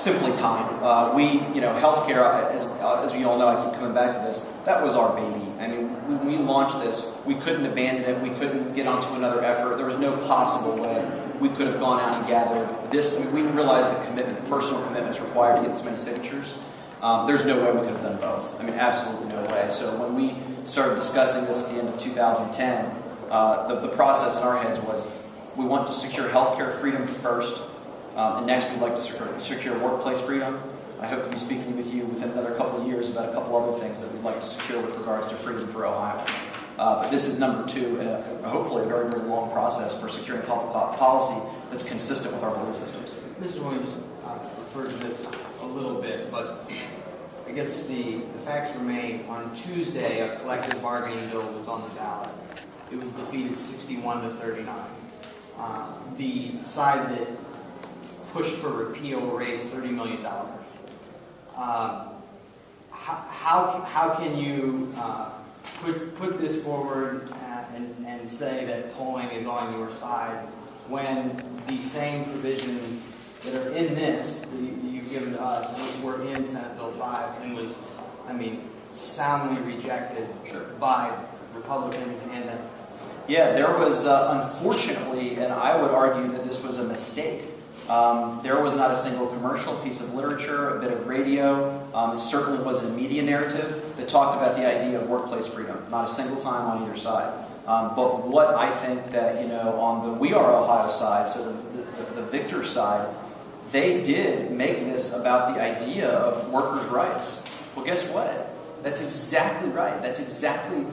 simply time. Healthcare, as you all know, I keep coming back to this, that was our baby. I mean, when we launched this, we couldn't abandon it, we couldn't get onto another effort. There was no possible way we could have gone out and gathered this. I mean, we realized the commitment, the personal commitments required to get this many signatures. There's no way we could have done both. I mean, absolutely no way. So when we started discussing this at the end of 2010, the process in our heads was, we want to secure healthcare freedom first, and next we'd like to secure workplace freedom. I hope to be speaking with you within another couple of years about a couple other things that we'd like to secure with regards to freedom for Ohioans. But this is number two in hopefully a very, very long process for securing public policy that's consistent with our belief systems. Mr. Williams referred to this a little bit, but I guess the facts remain. On Tuesday, a collective bargaining bill was on the ballot. It was defeated 61 to 39. The side that pushed for repeal raised $30 million. How can you put this forward and say that polling is on your side when the same provisions that are in this that you've given to us were in Senate Bill 5 and was, soundly rejected by Republicans and Democrats? Yeah, there was, unfortunately, and I would argue that this was a mistake. There was not a single commercial, piece of literature, a bit of radio. It certainly wasn't a media narrative that talked about the idea of workplace freedom. Not a single time on either side. But what I think that, on the We Are Ohio side, so the victor side, they did make this about the idea of workers' rights. Well, guess what? That's exactly right. That's exactly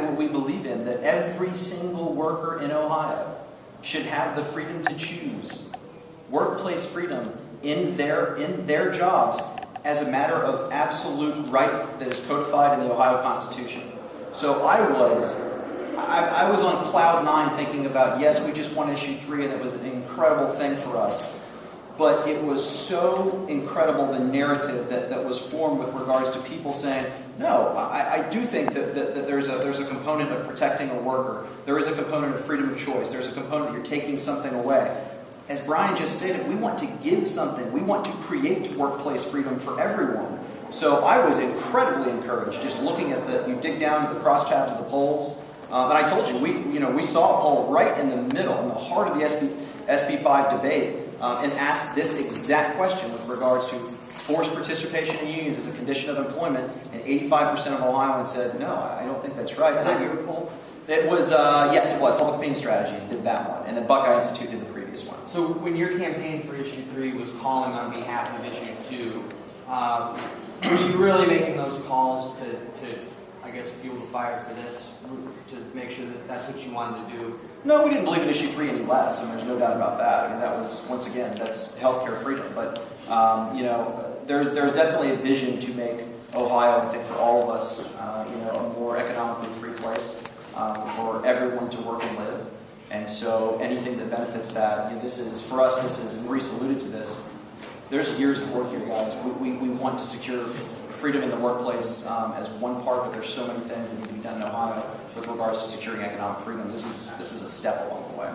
what we believe in, that every single worker in Ohio should have the freedom to choose workplace freedom in their jobs as a matter of absolute right that is codified in the Ohio Constitution. So I was on cloud nine thinking about, yes, we just won issue 3 and it was an incredible thing for us. But it was so incredible, the narrative that was formed with regards to people saying, no, I do think that there's a component of protecting a worker. There is a component of freedom of choice. There's a component that you're taking something away. As Bryan just stated, we want to give something. We want to create workplace freedom for everyone. So I was incredibly encouraged just looking at you dig down to the crosstabs of the polls. And I told you, we saw a poll right in the middle, in the heart of the SB 5 debate, and asked this exact question with regards to forced participation in unions as a condition of employment, and 85% of Ohioans said, no, I don't think that's right. Was that your poll? It was, yes, it was. Public Opinion Strategies did that one, and then Buckeye Institute did the previous one. So when your campaign for issue 3 was calling on behalf of issue 2, were you really making those calls to I guess, fuel the fire for this, to make sure that that's what you wanted to do? No, we didn't believe in issue 3 any less, and there's no doubt about that. I mean, that was, once again, that's healthcare freedom. But, there's definitely a vision to make Ohio, I think, for all of us, a more economically free place for everyone to work and live. And so anything that benefits that, this is, for us, this is, and Maurice alluded to this, there's years of work here, guys. We want to secure freedom in the workplace as one part, but there's so many things that need to be done in Ohio with regards to securing economic freedom. This is a step along the way.